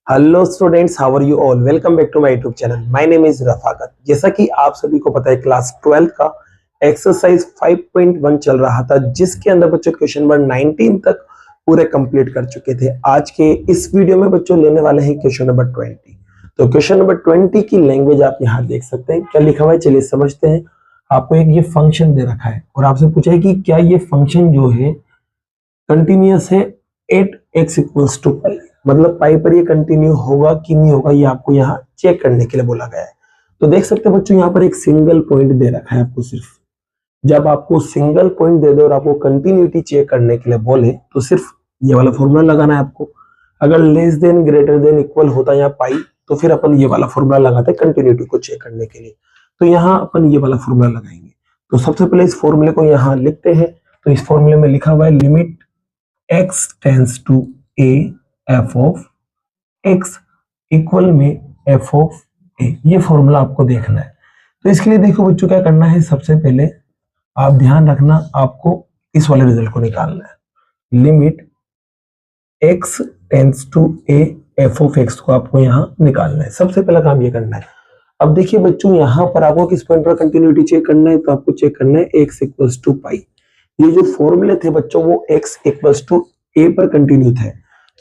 Hello students, how are you all. Welcome back to my YouTube channel. My name is Rafaqat. जैसा कि आप सभी को पता है, क्लास 12 का एक्सरसाइज 5.1 चल रहा था, जिसके अंदर बच्चों क्वेश्चन नंबर 19 तक पूरे कंप्लीट कर चुके थे। आज के इस वीडियो में बच्चों लेने वाले हैं क्वेश्चन नंबर 20। तो क्वेश्चन नंबर 20 की लैंग्वेज आप यहाँ देख सकते हैं। क्या लिखा हुआ है, चलिए समझते हैं। आपको एक ये फंक्शन दे रखा है और आपसे पूछा है कि क्या ये फंक्शन जो है कंटिन्यूअस है एट एक्स इक्वल्स टू पाई, मतलब पाई पर ये कंटिन्यू होगा कि नहीं होगा, ये आपको यहाँ चेक करने के लिए बोला गया है। तो देख सकते हैं बच्चों, यहाँ पर एक सिंगल पॉइंट दे रखा है आपको। सिर्फ जब आपको सिंगल पॉइंट दे दे और आपको कंटिन्यूटी चेक करने के लिए बोले तो सिर्फ ये वाला फॉर्मूला लगाना है आपको। अगर less than greater than equal होता है यहाँ पाई, तो फिर अपन ये वाला फॉर्मूला लगाते हैं कंटिन्यूटी को चेक करने के लिए। तो यहाँ अपन ये वाला फॉर्मूला लगाएंगे। तो सबसे पहले इस फॉर्मूले को यहाँ लिखते हैं। तो इस फॉर्मूले में लिखा हुआ है limit x tends to a f of x equal में f ऑफ a। ये फॉर्मूला आपको देखना है। तो इसके लिए देखो बच्चों, क्या करना है, सबसे पहले आप ध्यान रखना, आपको इस वाले रिजल्ट को निकालना है। Limit x tends to a f of x को आपको यहाँ निकालना है। सबसे पहला काम ये करना है। अब देखिए बच्चों, यहाँ पर आपको किस पॉइंट पर कंटिन्यूटी चेक करना है, तो आपको चेक करना है x इक्वल्स टू पाई। ये जो फॉर्मूले थे बच्चों, वो x इक्वल्स टू a पर कंटिन्यू थे,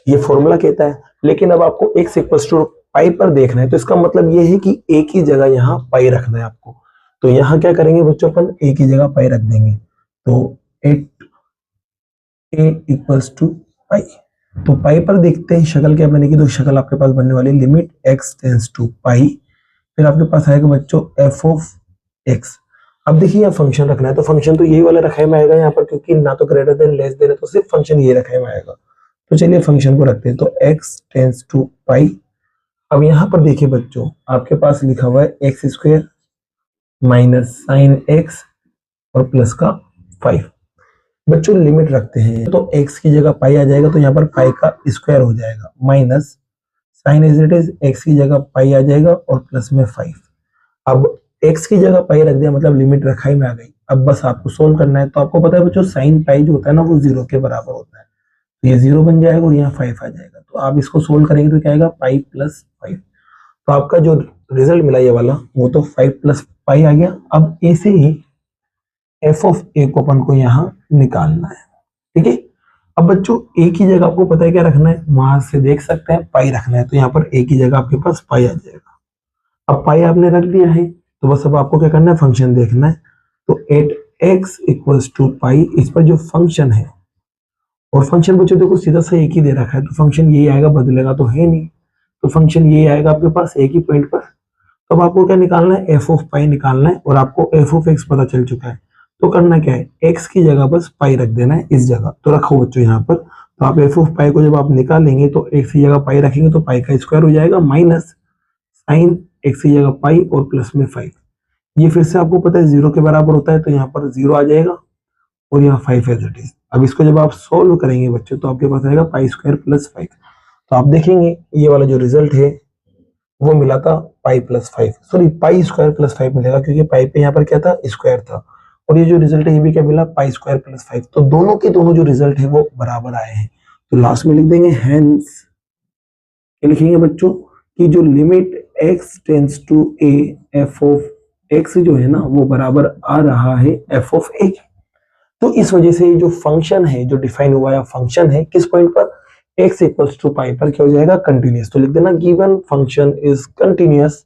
ये फॉर्मूला कहता है। लेकिन अब आपको x इक्वल्स टू पाई पर देखना है, तो इसका मतलब ये है कि a की जगह यहाँ पाई रखना है आपको। तो यहाँ क्या करेंगे बच्चों, अपन a की जगह पाई रख देंगे। तो एट a इक्वल्स टू पाई। तो पाई पर देखते हैं शक्ल क्या बनेगी। तो शक्ल आपके पास बनने वाली लिमिट x टेंस टू पाई, फिर आपके पास आएगा बच्चों f ऑफ x। अब देखिए यहाँ फंक्शन रखना है, तो फंक्शन तो यही वाला रखा में आएगा यहाँ पर, क्योंकि ना तो ग्रेटर देन लेस देन है, तो सिर्फ फंक्शन ये रखा में आएगा। तो चलिए फंक्शन को रखते हैं। तो x टेंस टू पाई। अब यहाँ पर देखिए बच्चों, आपके पास लिखा हुआ है x square minus sine x और प्लस का 5। बच्चों लिमिट रखते हैं, तो x की जगह पाई आ जाएगा, तो यहाँ पर पाई का स्क्वायर हो जाएगा, minus sign as it is x की जगह पाई आ जाएगा और प्लस में 5। अब x की जगह पाई रख दिया, मतलब लिमिट रखाई में आ गई। अब बस आपको सोल्व करना है। तो आपको पता है बच्चों, साइन पाई जो होता है ना, वो 0 के बराबर होता है। तो ये 0 बन जाएगा और यहाँ 5 आ जाएगा। तो आप इसको सोल्व करेंगे तो क्या आएगा, पाई प्लस 5। तो आपका जो रिजल्ट मिला ये वाला, वो तो 5 प्लस पाई आ गया। अब ए से ही एफ ऑफ ए को अपन को यहाँ निकालना है, ठीक है। अब बच्चों ए की जगह आपको पता है क्या रखना है, वहां से देख सकते हैं पाई रखना है। तो यहाँ पर ए की जगह आपके पास पाई आ जाएगा। अब पाई आपने रख दिया है, तो बस अब आपको क्या करना है, फंक्शन देखना है। तो एट एक्स इक्वल्स टू पाई, इस पर जो फंक्शन है, और फंक्शन बच्चों देखो सीधा सा एक ही दे रखा है, तो फंक्शन यही आएगा, बदलेगा तो है नहीं। तो फंक्शन यही आएगा आपके पास एक ही पॉइंट पर। तो अब आपको क्या निकालना है, एफ ऑफ पाई निकालना है, और आपको एफ ऑफ एक्स पता चल चुका है। तो करना क्या है, एक्स की जगह बस पाई रख देना है इस जगह। तो रखो बच्चों यहाँ पर। तो आप एफ ऑफ पाई को जब आप निकालेंगे, तो एक्स की जगह पाई रखेंगे तो पाई का स्क्वायर हो जाएगा, माइनस साइन एक्स की जगह पाई और प्लस में 5। ये फिर से आपको पता है 0 के बराबर होता है, तो यहाँ पर 0 आ जाएगा और यहाँ 5 एज इट इज। अब इसको जब आप सोल्व करेंगे बच्चों, तो आपके पास आएगा पाई स्क्वायर प्लस 5। तो आप देखेंगे ये वाला जो रिजल्ट है वो मिला था pi plus 5, sorry pi square plus 5 मिलेगा, क्योंकि पाई पे यहाँ पर क्या था, स्क्वायर था। और ये जो रिजल्ट है ये भी क्या मिला, पाई स्क्वायर प्लस 5। तो दोनों के दोनों जो रिजल्ट है वो बराबर आए हैं। तो लास्ट में लिख देंगे हेंस, क्या लिखेंगे बच्चों, कि जो limit x tends to a f of x जो है ना, वो बराबर आ रहा है f ऑफ a। तो इस वजह से जो फंक्शन है, जो डिफाइन हुआ है फंक्शन है, किस पॉइंट पर, x इक्वल्स टू पाई पर क्या हो जाएगा, कंटिन्यूअस। तो लिख देना given function is continuous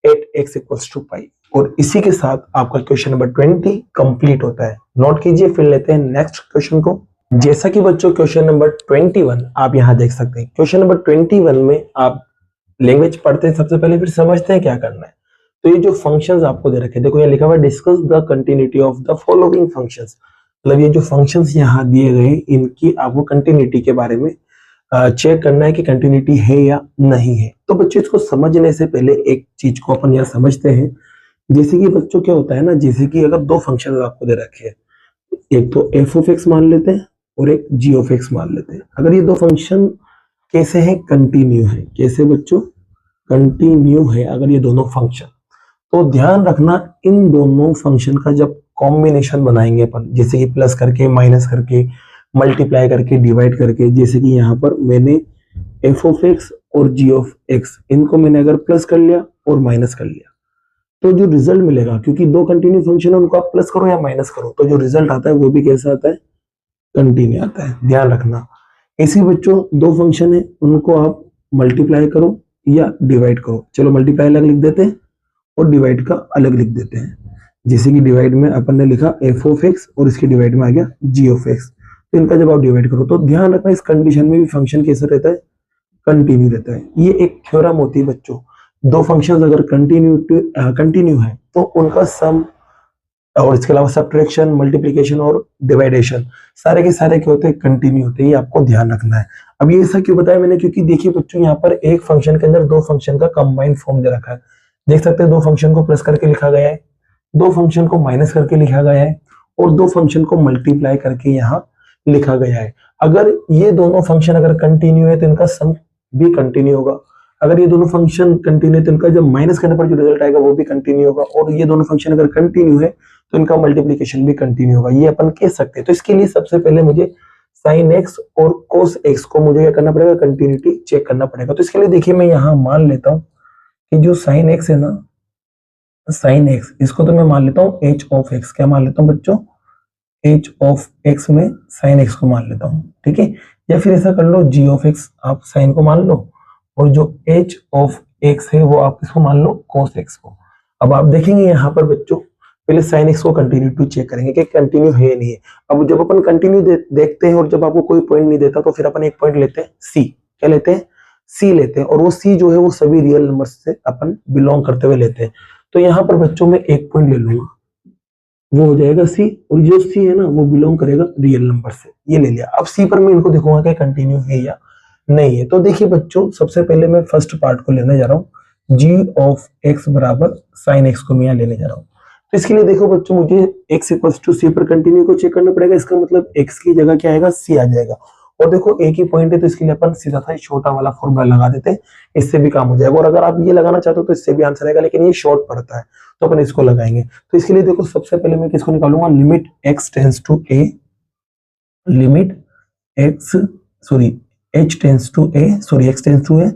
at x equals to pi. और इसी के साथ आपका क्वेश्चन नंबर 20 कंप्लीट होता है। नोट कीजिए, फिर लेते हैं नेक्स्ट क्वेश्चन को। जैसा कि बच्चों क्वेश्चन नंबर 21 आप यहां देख सकते हैं। क्वेश्चन नंबर 21 में आप लैंग्वेज पढ़ते हैं सबसे पहले, फिर समझते हैं क्या करना है। तो ये जो फंक्शंस आपको दे रखे हैं, देखो यहाँ लिखा हुआ है discuss the continuity of the following functions. मतलब ये जो फंक्शंस यहाँ दिए गए, इनकी आपको कंटिन्यूटी के बारे में चेक करना है कि कंटिन्यूटी है या नहीं है। तो बच्चों इसको समझने से पहले एक चीज को अपन यहाँ समझते हैं। जैसे कि बच्चों क्या होता है ना, जैसे कि अगर दो फंक्शन आपको दे रखे हैं, एक तो एफ ऑफ एक्स मान लेते हैं और एक जी ऑफ एक्स मान लेते हैं। अगर ये दो फंक्शन कैसे हैं, कंटिन्यू है। कैसे बच्चों, कंटिन्यू है अगर ये दोनों फंक्शन। तो ध्यान रखना, इन दोनों फंक्शन का जब कॉम्बिनेशन बनाएंगे अपन, जैसे कि प्लस करके, माइनस करके, मल्टीप्लाई करके, डिवाइड करके, जैसे कि यहाँ पर मैंने एफ ऑफ एक्स और जी ऑफ एक्स, इनको मैंने अगर प्लस कर लिया और माइनस कर लिया तो जो रिजल्ट मिलेगा, क्योंकि दो कंटिन्यू फंक्शन है उनको आप प्लस करो या माइनस करो तो जो रिजल्ट आता है वो भी कैसा आता है, कंटिन्यू आता है, ध्यान रखना। इसी बच्चों दो फंक्शन है उनको आप मल्टीप्लाई करो या डिवाइड करो। चलो मल्टीप्लाई अलग लिख देते हैं और डिवाइड का अलग लिख देते हैं। जैसे कि डिवाइड में अपन ने लिखा एफ ऑफ एक्स और इसके डिवाइड में आ गया जी ऑफ एक्स, तो इनका जब आप डिवाइड करो तो ध्यान रखना इस कंडीशन में भी फंक्शन कैसा रहता है, कंटिन्यू रहता है। ये एक थ्योरम होती है बच्चों, दो फंक्शंस अगर कंटिन्यू है तो उनका सम और इसके अलावा सब्ट्रैक्शन, मल्टीप्लिकेशन और डिवाइडेशन सारे के सारे क्या होते हैं, कंटिन्यू होते हैं। ये आपको ध्यान रखना है। अब ये ऐसा क्यों बताया मैंने, क्योंकि देखिए बच्चों यहाँ पर एक फंक्शन के अंदर दो फंक्शन का कंबाइंड फॉर्म दे रखा है। देख सकते हैं दो फंक्शन को प्लस करके लिखा गया है, दो फंक्शन को माइनस करके लिखा गया है और दो फंक्शन को मल्टीप्लाई करके यहाँ लिखा गया है। अगर ये दोनों फंक्शन अगर कंटिन्यू है तो इनका सम भी कंटिन्यू होगा। अगर ये दोनों फंक्शन कंटिन्यू है तो इनका जब माइनस करने पर जो रिजल्ट आएगा वो भी कंटिन्यू होगा। और ये दोनों फंक्शन अगर कंटिन्यू है तो इनका मल्टीप्लिकेशन भी कंटिन्यू होगा, ये अपन कह सकते हैं। तो इसके लिए सबसे पहले मुझे साइन एक्स और कोस एक्स को मुझे क्या करना पड़ेगा, कंटिन्यूटी चेक करना पड़ेगा। तो इसके लिए देखिए मैं यहाँ मान लेता हूँ कि जो साइन एक्स है ना, साइन एक्स इसको तो मैं मान लेता हूँ एच ऑफ एक्स। क्या मान लेता हूँ बच्चों, एच ऑफ एक्स में साइन एक्स को मान लेता हूँ, ठीक है। या फिर ऐसा कर लो जी ऑफ एक्स आप साइन को मान लो और जो एच ऑफ एक्स है वो आप इसको मान लो कोस एक्स को। अब आप देखेंगे यहाँ पर बच्चों पहले साइन एक्स को कंटिन्यूटी चेक करेंगे कि कंटिन्यू है नहीं है। अब जब अपन कंटिन्यू देखते हैं और जब आपको कोई पॉइंट नहीं देता तो फिर अपन एक पॉइंट लेते हैं सी। क्या लेते हैं, सी लेते हैं। और वो सी जो है वो सभी रियल नंबर से अपन बिलोंग करते हुए लेते हैं। तो यहाँ पर बच्चों में एक पॉइंट ले लूंगा, वो हो जाएगा सी, और जो सी है ना वो बिलोंग करेगा रियल नंबर से, ये ले लिया। अब सी पर मैं इनको देखूंगा कि कंटिन्यू है या नहीं है। तो देखिए बच्चों सबसे पहले मैं फर्स्ट पार्ट को लेने जा रहा हूँ, जी ऑफ एक्स बराबर साइन एक्स को मैं यहाँ लेने जा रहा हूँ। तो इसके लिए देखो बच्चों मुझे x इक्वल्स टू सी पर कंटिन्यू को चेक करना पड़ेगा। इसका मतलब x की जगह क्या आएगा, c आ जाएगा। और देखो एक ही पॉइंट है तो इसके लिए अपन सीधा था छोटा वाला फॉर्मूला लगा देते हैं, इससे भी काम हो जाएगा। और अगर आप ये लगाना चाहते हो तो इससे भी आंसर आएगा, लेकिन ये शॉर्ट पड़ता है तो अपन इसको लगाएंगे। तो इसके लिए देखो सबसे पहले मैं किसको निकालूंगा, limit x tends to a, limit x sorry h tends to a sorry x tends to a,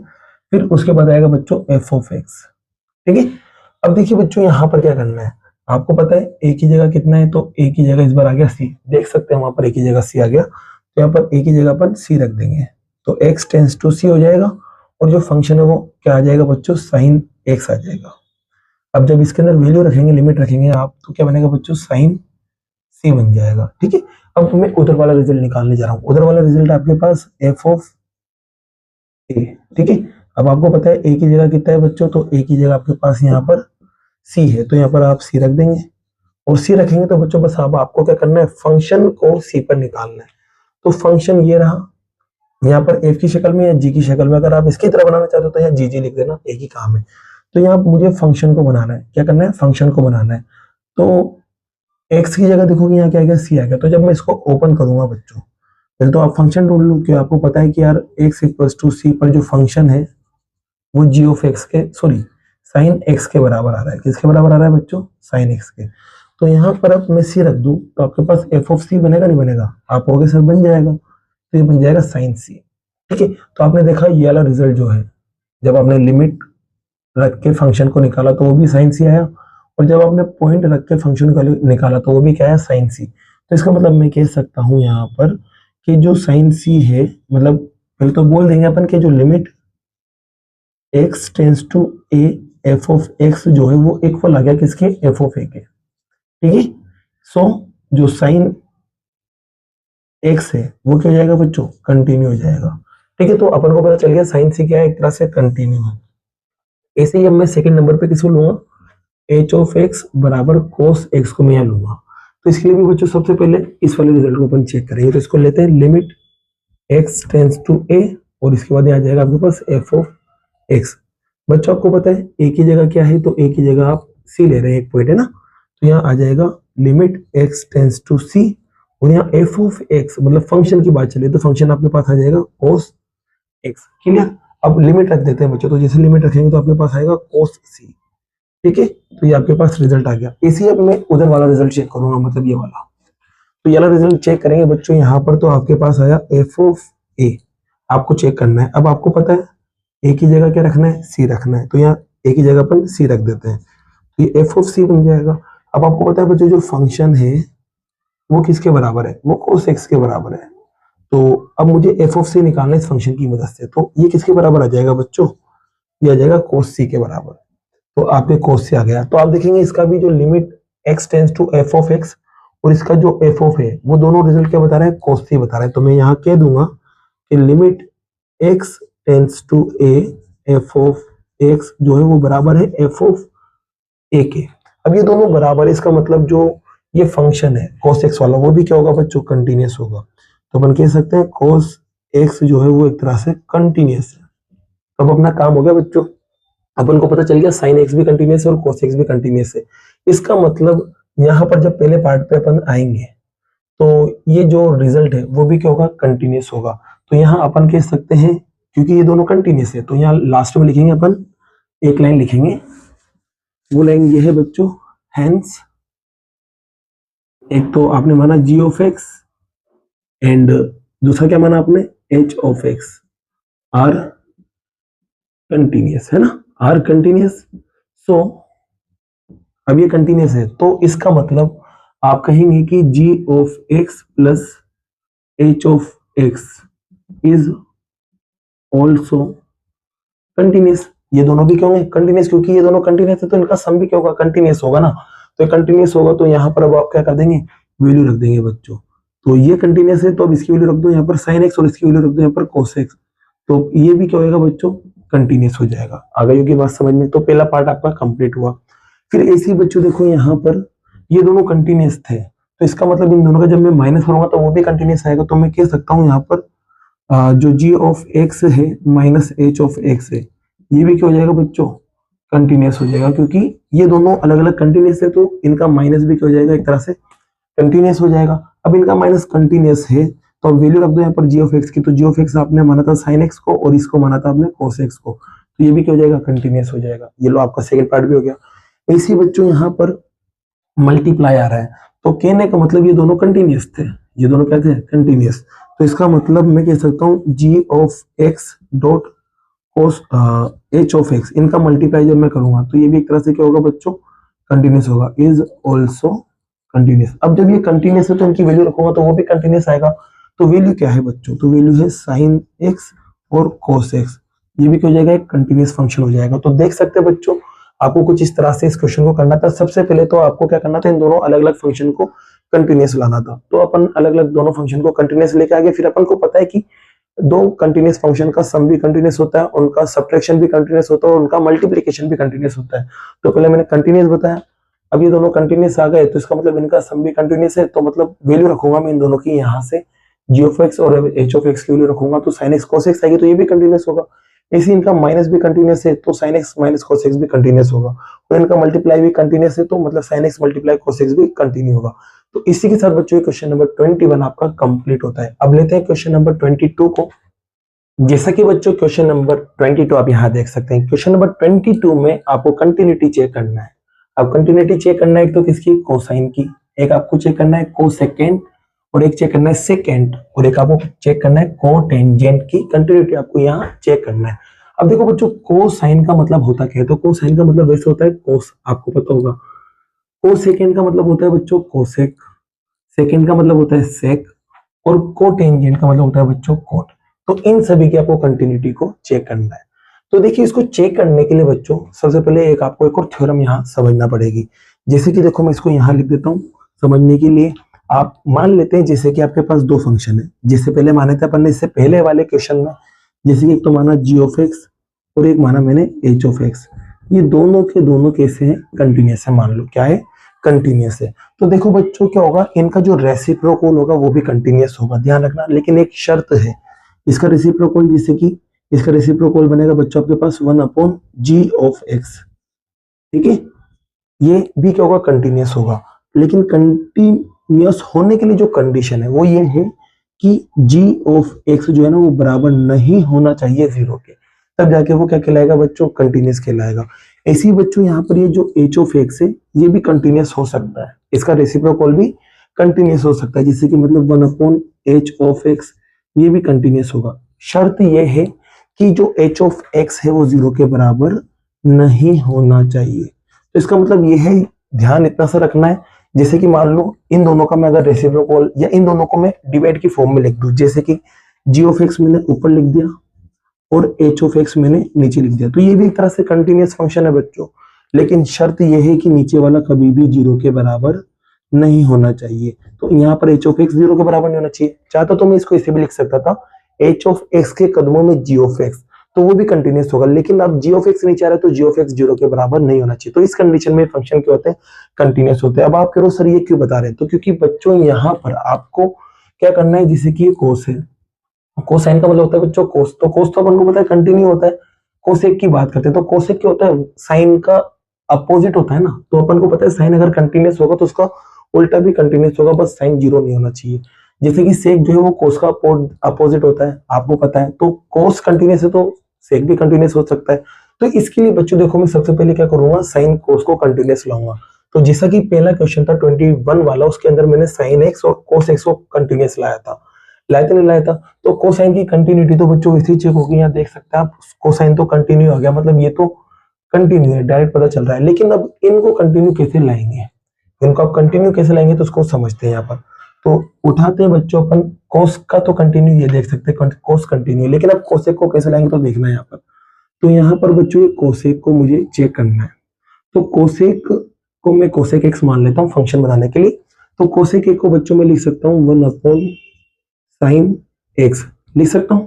फिर उसके बाद आएगा बच्चों f ऑफ x, ठीक है। अब देखिए बच्चों यहाँ पर क्या करना है, आपको पता है एक ही जगह कितना है, तो एक ही जगह इस बार आ गया सी। देख सकते हैं वहां पर एक ही जगह सी आ गया, तो यहाँ पर एक ही जगह पर सी रख देंगे तो x टेंस टू सी हो जाएगा। और जो फंक्शन है वो क्या आ जाएगा बच्चों, साइन x आ जाएगा। अब जब इसके अंदर वैल्यू रखेंगे, लिमिट रखेंगे आप, तो क्या बनेगा बच्चों, साइन सी बन जाएगा, ठीक है। अब मैं उधर वाला रिजल्ट निकालने जा रहा हूँ। उधर वाला रिजल्ट आपके पास एफ ऑफ ए, ठीक है। अब आपको पता है एक ही जगह कितना है बच्चों, तो एक ही जगह आपके पास यहाँ पर सी है, तो यहाँ पर आप सी रख देंगे। और सी रखेंगे तो बच्चों बस अब आपको क्या करना है, फंक्शन को सी पर निकालना है। तो फंक्शन ये रहा, यहाँ पर एफ की शक्ल में या जी की शक्ल में। अगर आप इसकी तरह बनाना चाहते हो तो यहाँ जी जी लिख देना, एक ही काम है। तो यहाँ मुझे फंक्शन को बनाना है, क्या करना है, फंक्शन को बनाना है। तो एक्स की जगह देखोगे यहाँ क्या आ गया, सी आ गया। तो जब मैं इसको ओपन करूंगा बच्चों, पहले तो आप फंक्शन ढूंढ लो, कि आपको पता है कि यार एक्स इक्वल्स टू सी पर जो फंक्शन है वो जी ऑफ एक्स के सॉरी साइन एक्स के बराबर आ रहा है। किसके बराबर आ रहा है बच्चों, साइन एक्स के। तो यहाँ पर अब मैं सी रख दूं तो आपके पास एफ ऑफ सी बनेगा, नहीं बनेगा, आप कहोगे सर बन जाएगा, तो ये बन जाएगा साइन सी, ठीक है। तो आपने देखा ये वाला रिजल्ट जो है, जब आपने लिमिट रख के फंक्शन को निकाला तो वो भी साइन सी आया, और जब आपने पॉइंट रख के फंक्शन को निकाला तो वो भी क्या है, साइन सी। तो इसका मतलब मैं कह सकता हूँ यहाँ पर कि जो साइन सी है, मतलब पहले तो बोल देंगे अपन के जो limit x tends to a F of x जो है वो इक्वल आ गया किसके, एफ ऑफ a के, ठीक है। सो जो साइन x है वो क्या हो जाएगा बच्चों, कंटिन्यू हो जाएगा, ठीक है। तो अपन को पता चल गया साइन सी क्या है, एक तरह से कंटिन्यू है। ऐसे ही अब मैं सेकंड नंबर पे किसको लूंगा, एच ऑफ एक्स बराबर कोस एक्स को मैं यहाँ लूंगा। तो इसके लिए भी बच्चों सबसे पहले इस वाले रिजल्ट को अपन चेक करेंगे। तो इसको लेते हैं limit x tends to a, और इसके बाद यहाँ आ जाएगा आपके पास एफ ऑफ एक्स। बच्चों आपको पता है एक ही जगह क्या है, तो एक ही जगह आप सी ले रहे हैं, एक पॉइंट है ना, तो यहाँ आ जाएगा लिमिट x टेंस टू सी, और यहाँ एफ ऑफ एक्स मतलब फंक्शन की बात चले तो फंक्शन आपके पास आ जाएगा cos x, क्लियर। अब लिमिट रख देते हैं बच्चों, तो जैसे लिमिट रखेंगे तो आपके पास आएगा cos c, ठीक है। तो ये आपके पास रिजल्ट आ गया। इसी अब मैं उधर वाला रिजल्ट चेक करूंगा, मतलब ये वाला। तो ये वाला रिजल्ट चेक करेंगे बच्चों, यहाँ पर तो आपके पास आया एफ ऑफ ए, आपको चेक करना है। अब आपको पता है ए की जगह क्या रखना है, सी रखना है, तो यहाँ ए की जगह अपन सी रख देते हैं, तो ये एफ ऑफ सी बन जाएगा। अब आपको पता है बच्चों जो फंक्शन है वो किसके बराबर है, वो cos x के बराबर है। तो अब मुझे एफ ऑफ सी निकालना है इस फंक्शन की मदद से, तो ये किसके बराबर आ जाएगा बच्चों, ये आ जाएगा cos c के बराबर। तो आपके cos c आ गया। तो आप देखेंगे इसका भी जो limit x tends to F of x और इसका जो एफ ऑफ है वो दोनों रिजल्ट क्या बता रहे हैं, cos c बता रहे हैं। तो मैं यहाँ कह दूंगा कि limit x tends to a F of x जो है वो बराबर है एफ ऑफ a के। अब ये दोनों बराबर है, इसका मतलब जो ये फंक्शन है cos x वाला वो भी क्या होगा बच्चों, कंटिन्यूस होगा। तो अपन कह सकते हैं cos x जो है वो एक तरह से कंटिन्यूस है। तो अब अपना काम हो गया बच्चों, अपन को पता चल गया sin x भी कंटिन्यूस है और cos x भी कंटिन्यूस है। इसका मतलब यहाँ पर जब पहले पार्ट पे अपन आएंगे तो ये जो रिजल्ट है वो भी क्या होगा, कंटिन्यूस होगा। तो यहाँ अपन कह सकते हैं क्योंकि ये दोनों कंटिन्यूस है तो यहाँ लास्ट में लिखेंगे अपन एक लाइन लिखेंगे, वो लाइन ये है बच्चों, हेंस एक तो आपने माना g ऑफ x एंड दूसरा क्या माना आपने h of x are continuous है ना, आर कंटिन्यूस। सो अब ये कंटिन्यूस है तो इसका मतलब आप कहेंगे कि g of x plus h of x is also continuous. ये दोनों भी क्यों है कंटिन्यूस, क्योंकि ये दोनों कंटिन्यूस है तो इनका सम भी क्या होगा, कंटिन्यूस होगा ना। तो कंटिन्यूस होगा तो यहाँ पर अब आप क्या कर देंगे, वैल्यू रख देंगे बच्चों। तो ये कंटिन्यूस है तो अब इसकी वैल्यू रख दो यहाँ पर sin x और इसकी वैल्यू रख दो यहाँ पर cos x, तो ये भी क्या होगा बच्चों, कंटिन्यूस हो जाएगा। आ गई होगी बात समझ में। तो पहला पार्ट आपका कंप्लीट हुआ। फिर ऐसे ही बच्चों देखो यहाँ पर ये दोनों कंटिन्यूस थे तो इसका मतलब इन दोनों का जब मैं माइनस करूंगा तो वो भी कंटिन्यूस आएगा। तो मैं कह सकता हूँ यहाँ पर जो g ऑफ x है माइनस h ऑफ x है ये भी क्या हो जाएगा बच्चों, कंटिन्यूस हो जाएगा, क्योंकि ये दोनों अलग अलग कंटिन्यूस है तो इनका माइनस भी क्या हो जाएगा, एक तरह से कंटिन्यूस हो जाएगा। अब इनका माइनस कंटिन्यूस है तो अब वैल्यू रख दो यहाँ पर g ऑफ x की, तो g ऑफ x आपने माना था sin x को और इसको माना था आपने cos x को, तो ये भी क्या हो जाएगा, कंटिन्यूस हो जाएगा। ये लो आपका सेकंड पार्ट भी हो गया। इसी बच्चों यहाँ पर मल्टीप्लाई आ रहा है तो कहने का मतलब ये दोनों कंटिन्यूस थे, ये दोनों क्या थे, कंटिन्यूस। तो इसका मतलब मैं कह सकता हूँ g of x dot cos h of x इनका मल्टीप्लाई जब मैं करूंगा तो ये भी एक तरह से क्या होगा बच्चों, कंटिन्यूस होगा, इज ऑल्सो कंटिन्यूस। अब जब ये कंटिन्यूस है तो इनकी वैल्यू रखूंगा तो वो भी कंटिन्यूस आएगा। तो वैल्यू क्या है बच्चों, तो वैल्यू है sin x और cos x, ये भी क्या हो जाएगा, एक कंटिन्यूस फंक्शन हो जाएगा। तो देख सकते हैं बच्चों आपको कुछ इस तरह से इस क्वेश्चन को करना था। सबसे पहले तो आपको क्या करना था, इन दोनों अलग अलग फंक्शन को कंटिन्यूस लाना था। तो अपन अलग अलग दोनों फंक्शन को कंटिन्यूस लेके आगे, फिर अपन को पता है कि दो कंटिन्यूस फंक्शन का सम भी कंटिन्यूस होता है, उनका सब्ट्रैक्शन भी कंटिन्यूस होता है और उनका मल्टीप्लिकेशन भी कंटिन्यूस होता है। तो पहले मैंने कंटिन्यूस बताया, अब ये दोनों कंटिन्यूस आ गए तो इसका मतलब इनका सम भी कंटिन्यूस है, तो मतलब वैल्यू रखूंगा मैं इन दोनों की, यहाँ से g ऑफ x और h ऑफ x की वैल्यू रखूंगा तो sin x cos x आएगी तो ये भी कंटिन्यूस होगा। इसी इनका माइनस भी कंटिन्यूस है तो sin x minus cos x भी कंटिन्यूस होगा, और इनका मल्टीप्लाई भी कंटिन्यूस है तो मतलब sin x multiply cos x भी कंटिन्यू होगा। तो इसी के साथ बच्चों क्वेश्चन नंबर 21 आपका कंप्लीट होता है। अब लेते हैं क्वेश्चन नंबर 22 को। जैसा कि बच्चों क्वेश्चन नंबर 22 आप यहाँ देख सकते हैं, क्वेश्चन नंबर 22 में आपको कंटिन्यूटी चेक करना है। अब कंटिन्यूटी चेक करना है एक तो किसकी, कोसाइन की, एक आपको चेक करना है कोसेकेंड और एक चेक करना है सेकेंड, और एक आपको चेक करना है कोटेंजेंट की कंटिन्यूटी आपको यहाँ चेक करना है। अब देखो बच्चों कोसाइन का मतलब होता क्या है, तो कोसाइन का मतलब वैसे होता है कोस, आपको पता होगा। कोसेकेंड का मतलब होता है बच्चों कोसेक, सेकेंड का मतलब होता है सेक, और कोटेंजेंट का मतलब होता है बच्चों कोट। तो इन सभी की आपको कंटिन्यूटी को चेक करना है। तो देखिए इसको चेक करने के लिए बच्चों सबसे पहले एक आपको एक और थ्योरम यहाँ समझना पड़ेगी। जैसे कि देखो मैं इसको यहाँ लिख देता हूँ समझने के लिए। आप मान लेते हैं जैसे कि आपके पास दो फंक्शन है, जिससे पहले माने थे अपन ने इससे पहले वाले क्वेश्चन में, जैसे कि एक तो माना g ऑफ x और एक माना मैंने h ऑफ x, ये दोनों के दोनों कैसे हैं, कंटिन्यूस है, मान लो क्या है, कंटिन्यूस है। तो देखो बच्चों क्या होगा, इनका जो रेसिप्रोकल होगा वो भी कंटिन्यूस होगा, ध्यान रखना। लेकिन एक शर्त है इसका रेसिप्रोकल, जैसे कि इसका रेसिप्रोकल बनेगा बच्चों आपके पास 1/g ऑफ x, ठीक है, ये भी क्या होगा, कंटिन्यूस होगा। लेकिन कंटिन्यूस होने के लिए जो कंडीशन है वो ये है कि g ऑफ x जो है ना वो बराबर नहीं होना चाहिए 0 के, तब जाके वो क्या कहलाएगा बच्चों, कंटिन्यूस कहलाएगा। ऐसे ही बच्चों यहाँ पर ये जो h ऑफ x है ये भी कंटिन्यूस हो सकता है, इसका रेसिप्रोकल भी कंटिन्यूस हो सकता है, जैसे कि मतलब 1/h ऑफ x ये भी कंटिन्यूस होगा। शर्त ये है कि जो एच ऑफ एक्स है वो जीरो के बराबर नहीं होना चाहिए। तो इसका मतलब ये है, ध्यान इतना सा रखना है, जैसे कि मान लो इन दोनों का मैं अगर रेसिप्रोकल या इन दोनों को मैं डिवाइड की फॉर्म में लिख दूं, जैसे कि जी ऑफ एक्स मैंने ऊपर लिख दिया और एच ऑफ एक्स मैंने नीचे लिख दिया, तो ये भी एक तरह से कंटिन्यूअस फंक्शन है बच्चों, लेकिन शर्त यह है कि नीचे वाला कभी भी जीरो के बराबर नहीं होना चाहिए। तो यहाँ पर एच ऑफ एक्स जीरो के बराबर नहीं होना चाहिए। चाहता तो मैं इसको इसे भी लिख सकता था, एच ऑफ एक्स के कदमों में जी ऑफ एक्स, तो वो भी कंटिन्यूअस होगा, लेकिन अब जी ऑफ एक्स नीचे आ रहा है तो जी ऑफ एक्स जीरो के बराबर नहीं होना चाहिए। तो इस कंडीशन में फंक्शन क्या होते हैं, कंटिन्यूअस होते हैं। अब आप कह रहे हो सर ये क्यों बता रहे हैं, तो क्योंकि बच्चों यहाँ पर आपको क्या करना है, जैसे कि ये कोस है, कोसाइन का मतलब होता है बच्चों कोस, तो कोस तो अपन को पता है कंटिन्यू होता है। कोसेक की बात करते हैं तो कोसेक क्या होता है, साइन का अपोजिट होता है ना, तो अपन को पता है साइन अगर कंटिन्यूअस होगा तो उसका उल्टा भी कंटिन्यूअस होगा, बस साइन जीरो नहीं होना चाहिए। जैसे कि सेक जो है वो कोस का अपोजिट होता है, आपको पता है, तो कोस कंटिन्यूअस है तो सेक भी कंटिन्यूअस हो सकता है। तो इसके लिए बच्चों देखो मैं सबसे पहले क्या करूंगा, साइन कोस को कंटिन्यूअस लाऊंगा। तो जैसा कि पहला क्वेश्चन था 21 वाला, उसके अंदर मैंने साइन एक्स और कोस एक्स को कंटिन्यूअस लाया था, लाया था नहीं लाया था। तो कोसाइन की कंटिन्यूटी तो बच्चों इसी चेक होगी, यहाँ देख सकते हैं आप, कोसाइन तो कंटिन्यू हो गया, मतलब ये तो कंटिन्यू है, डायरेक्ट पता चल रहा है। लेकिन अब इनको कंटिन्यू कैसे लाएंगे, इनको आप कंटिन्यू कैसे लाएंगे, तो उसको समझते हैं यहाँ पर। तो उठाते हैं बच्चों अपन, कोस का तो कंटिन्यू ये देख सकते हैं, कोस कंटिन्यू, लेकिन अब कोसेक को कैसे लाएंगे तो देखना है यहाँ पर। तो यहाँ पर बच्चों ये कोसेक को मुझे चेक करना है, तो कोसेक को मैं कोसेक एक्स मान लेता हूँ फंक्शन बनाने के लिए। तो कोसेक एक को बच्चों में लिख सकता हूँ 1 साइन एक्स लिख सकता हूं।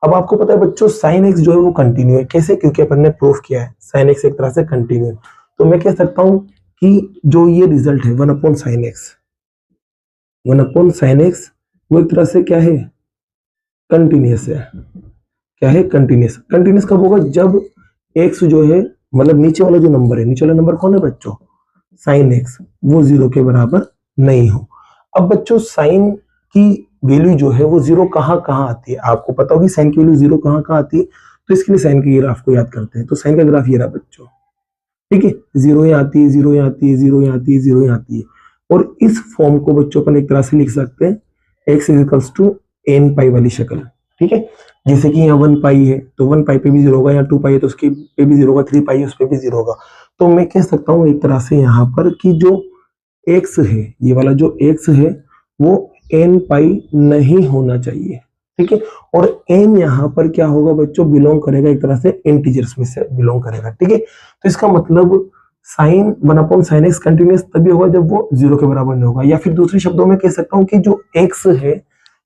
अब आपको पता है बच्चों साइन एक्स जो है वो कंटिन्यू है, कैसे, क्योंकि अपन ने प्रूफ किया है साइन एक्स एक तरह से कंटिन्यू है। तो मैं कह सकता हूं कि जो ये रिजल्ट है 1/sin x, 1/sin x वो एक तरह से क्या है, कंटिन्यूअस है। क्या है, कंटिन्यूअस। कंटिन्यूअस कब होगा, जब x जो है, मतलब नीचे वाला जो नंबर है, नीचे वाला नंबर कौन है बच्चों, साइन एक्स, वो जीरो के बराबर नहीं हो। अब बच्चों साइन की वैल्यू जो है वो जीरो कहाँ कहाँ आती है, आपको पता होगी साइन की वैल्यू जीरो कहाँ कहाँ आती है। तो इसके लिए साइन के ग्राफ को याद करते हैं। तो साइन का ग्राफ ये रहा बच्चों, ठीक है, जीरो यहाँ आती है, जीरो यहाँ आती है, जीरो यहाँ आती है, जीरो यहाँ आती है। और इस फॉर्म को बच्चों अपन एक तरह से लिख सकते हैं x is equals to N pi वाली शक्ल, ठीक है। जैसे कि यहाँ 1 पाई है तो 1 पाई पे भी जीरो होगा, यहाँ 2 पाई है तो उसके पे भी जीरो होगा, 3 पाई है उस पे भी जीरो होगा। तो मैं कह सकता हूँ एक तरह से यहाँ पर कि जो एक्स है, ये वाला जो एक्स है वो एन पाई नहीं होना चाहिए, ठीक है। और एन यहाँ पर क्या होगा बच्चों, बिलोंग करेगा एक तरह से इंटीजर्स में से बिलोंग करेगा, ठीक है। तो इसका मतलब साइन 1/sin x कंटिन्यूअस तभी होगा जब वो जीरो के बराबर नहीं होगा, या फिर दूसरे शब्दों में कह सकता हूँ कि जो x है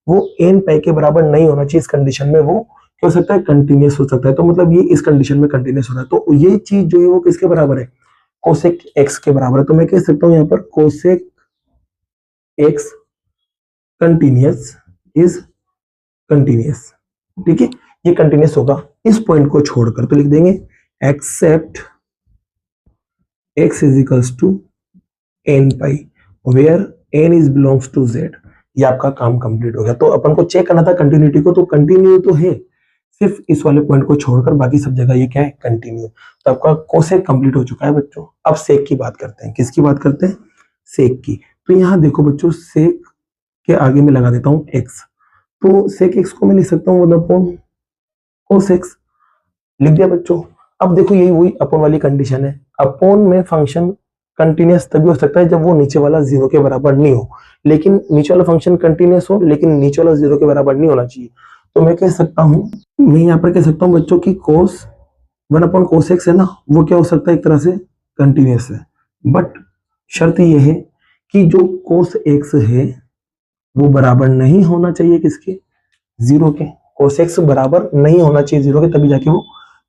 वो एन पाई के बराबर नहीं होना चाहिए। इस कंडीशन में वो क्या हो सकता है, कंटिन्यूअस हो सकता है। तो मतलब ये इस कंडीशन में कंटिन्यूअस हो रहा है, तो ये चीज जो है वो किसके बराबर है, कोसेक एक्स के बराबर है। तो मैं कह सकता हूँ यहाँ पर cosec x continuous is continuous, ठीक है, ये कंटिन्यूअस होगा। इस पॉइंट को छोड़कर तो लिख देंगे except x is equals to N pi where n is belongs to z। ये आपका काम कंप्लीट हो गया। तो अपन को चेक करना था कंटिन्यूटी को, तो कंटिन्यू तो है, सिर्फ इस वाले पॉइंट को छोड़कर बाकी सब जगह ये क्या है, कंटिन्यू। तो आपका कोसेक कंप्लीट हो चुका है बच्चों। अब सेक की बात करते हैं, किसकी बात करते हैं, सेक की। तो यहाँ देखो बच्चों, सेक के आगे मैं लगा देता हूँ x, तो सेक x को मैं लिख सकता हूँ 1/cos x, लिख दिया बच्चों। अब देखो यही वही अपोन वाली कंडीशन है, अपोन में फंक्शन कंटिन्यूअस तभी हो सकता है जब वो नीचे वाला जीरो के बराबर नहीं हो, लेकिन नीचे वाला फंक्शन कंटिन्यूअस हो लेकिन नीचे वाला जीरो के बराबर नहीं होना चाहिए। तो मैं कह सकता हूं, मैं यहाँ पर कह सकता हूँ बच्चों की cos 1/cos x है ना, वो क्या हो सकता है, एक तरह से कंटिन्यूअस है। बट शर्त ये है कि जो cos x है वो बराबर नहीं होना चाहिए किसके, जीरो के। cos x बराबर नहीं होना चाहिए जीरो के, तभी जाके वो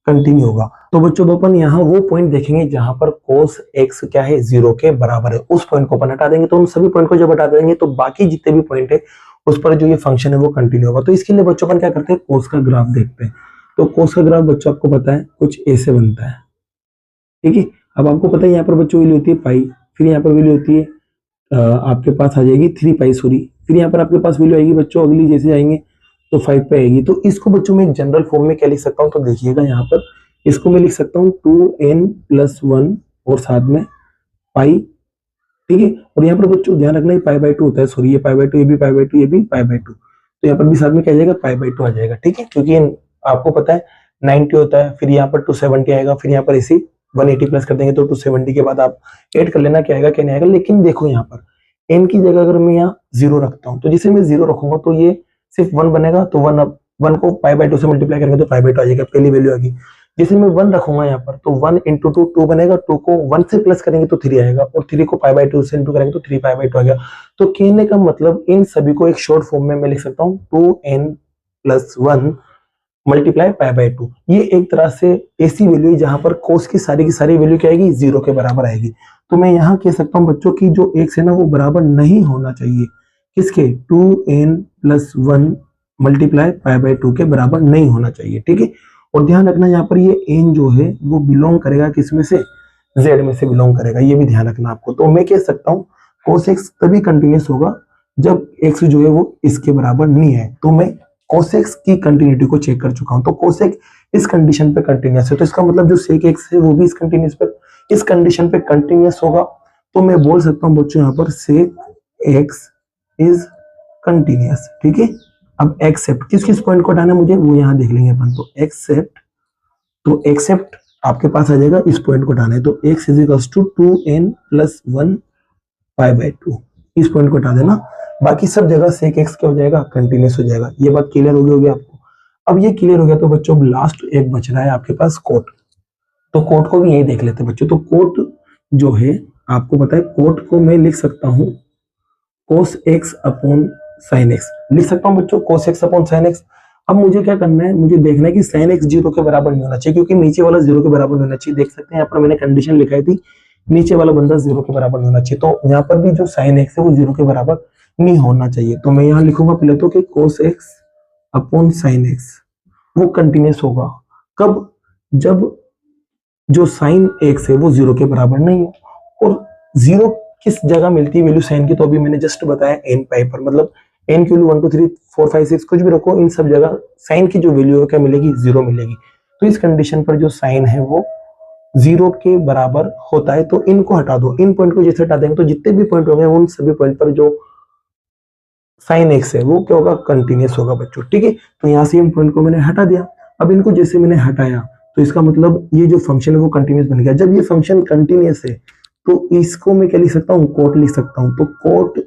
कंटिन्यू होगा। तो बच्चों अपन यहाँ वो पॉइंट देखेंगे जहां पर cos x क्या है, जीरो के बराबर है, उस पॉइंट को अपन हटा देंगे। तो उन सभी पॉइंट को जब हटा देंगे तो बाकी जितने भी पॉइंट है उस पर जो ये फंक्शन है वो कंटिन्यू होगा। तो इसके लिए बच्चों अपन क्या करते हैं, cos का ग्राफ देखते हैं। तो cos का ग्राफ बच्चों आपको पता है कुछ ऐसे बनता है, ठीक है। अब आपको पता है यहाँ पर बच्चों वैल्यू होती है पाई, फिर यहाँ पर वैल्यू होती है आपके पास आ जाएगी 3 पाई सॉरी, फिर यहाँ पर आपके पास वैल्यू आएगी बच्चों अगली जैसे आएंगे तो 5 पे आएगी। तो इसको बच्चों में एक जनरल फॉर्म में क्या लिख सकता हूँ, तो देखिएगा यहाँ पर इसको मैं लिख सकता हूँ 2n+1 और साथ में पाई, ठीक है। और यहाँ पर बच्चों ध्यान रखना, ये पाई/2 होता है, सॉरी ये पाई/2, ये भी पाई/2, ये भी पाई/2, तो यहाँ पर भी साथ में क्या आ जाएगा, पाई/2 आ जाएगा, ठीक है, क्योंकि आपको पता है 90 होता है, फिर यहाँ पर 270 आएगा, फिर यहाँ पर इसी 180 प्लस कर देंगे तो 270 के बाद आप ऐड कर लेना क्या आएगा क्या नहीं आएगा। लेकिन देखो यहाँ पर n की जगह अगर मैं यहाँ 0 रखता हूँ तो जिसे मैं 0 रखूंगा तो ये सिर्फ 1 बनेगा, तो 1 को π/2 से मल्टीप्लाई करेंगे तो π/2 आ जाएगा, पहली वैल्यू आ गई। जैसे मैं 1 रखूंगा यहाँ पर तो 1 इंटू 2 2 बनेगा, 2 को 1 से प्लस करेंगे तो 3 आएगा, और 3 को π/2 से इंटू करेंगे तो 3π/2 आ गया। तो कहने का मतलब इन सभी को एक शॉर्ट फॉर्म में मैं लिख सकता हूँ 2n+1 मल्टीप्लाई π/2। ये एक तरह से ऐसी वैल्यू है जहां पर कोस की सारी वैल्यू क्या आएगी, 0 के बराबर आएगी। तो मैं यहाँ कह सकता हूँ बच्चों की जो x है ना वो बराबर नहीं होना चाहिए किसके, 2n+1 मल्टीप्लाई π/2 के बराबर नहीं होना चाहिए, ठीक है। और ध्यान रखना यहाँ पर ये n जो है वो बिलोंग करेगा किसमें से, z में से बिलोंग करेगा, ये भी ध्यान रखना आपको। तो मैं कह सकता हूँ cos x तभी कंटिन्यूस होगा जब x जो है वो इसके बराबर नहीं है। तो मैं cos x की कंटिन्यूटी को चेक कर चुका हूं, तो cos x इस कंडीशन पे कंटिन्यूस है, तो इसका मतलब जो sec x है वो भी इस कंडीशन पे कंटिन्यूस होगा। तो मैं बोल सकता हूं बच्चों यहाँ पर sec x इज कंटिन्यूस, ठीक है। अब एक्सेप्ट किस किस पॉइंट को हटाना है मुझे वो यहाँ देख लेंगे अपन। तो एक्सेप्ट आपके पास आ जाएगा, इस पॉइंट को हटाना है, तो x is equal to 2n+1 π/2, इस पॉइंट को हटा देना। बाकी सब जगह sec x क्या हो जाएगा, कंटिन्यूस हो जाएगा। ये बात क्लियर होगी आपको। अब ये क्लियर हो गया तो बच्चों लास्ट एक बच रहा है आपके पास कोट, तो कोट को भी यही देख लेते हैं बच्चों। तो कोट जो है आपको पता है, कोट को मैं लिख सकता हूँ cos x upon sin x, लिख सकता हूँ बच्चों cos x upon sin x। अब मुझे क्या करना है, मुझे देखना है कि sin x 0 के बराबर नहीं होना चाहिए, क्योंकि नीचे वाला 0 के बराबर नहीं होना चाहिए। देख सकते हैं यहाँ पर मैंने कंडीशन लिखाई थी, नीचे वाला बंदा 0 के बराबर नहीं होना चाहिए, तो यहाँ पर भी जो sin x है वो 0 के बराबर नहीं होना चाहिए। तो मैं यहाँ लिखूंगा पहले तो कि cos x upon sin x वो कंटिन्यूस होगा कब, जब जो sin x है वो 0 के बराबर नहीं हो। और 0 किस जगह मिलती है वैल्यू sin की, तो अभी मैंने जस्ट बताया n पाई पर, मतलब n की वैल्यू 1 2 3 4 5 6 कुछ भी रखो, इन सब जगह sin की जो वैल्यू है क्या मिलेगी, 0 मिलेगी। तो इस कंडीशन पर जो sin है वो 0 के बराबर होता है। तो इनको हटा दो, इन पॉइंट को जैसे हटा देंगे तो जितने भी पॉइंट होंगे उन सभी पॉइंट पर जो sin x है वो क्या होगा, कंटिन्यूस होगा बच्चों, ठीक है। तो यहाँ से इन पॉइंट को मैंने हटा दिया। अब इनको जैसे मैंने हटाया तो इसका मतलब ये जो फंक्शन है वो कंटिन्यूस बन गया। जब ये फंक्शन कंटिन्यूस है तो इसको मैं क्या लिख सकता हूँ, कोट लिख सकता हूँ। तो कोट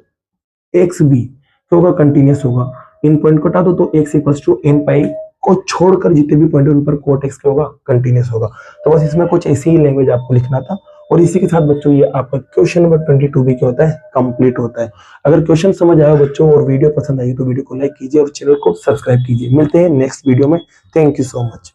x भी क्या होगा, कंटिन्यूस होगा। इन पॉइंट को हटा दो तो x इक्वल टू n पाई को छोड़कर जितने भी पॉइंट है उन पर कोट x क्या होगा, कंटिन्यूस होगा। तो बस इसमें कुछ ऐसी ही लैंग्वेज आपको लिखना था। और इसी के साथ बच्चों ये आपका क्वेश्चन नंबर 22 भी क्या होता है, कंप्लीट होता है। अगर क्वेश्चन समझ आया बच्चों और वीडियो पसंद आई तो वीडियो को लाइक कीजिए और चैनल को सब्सक्राइब कीजिए। मिलते हैं नेक्स्ट वीडियो में। Thank you so much.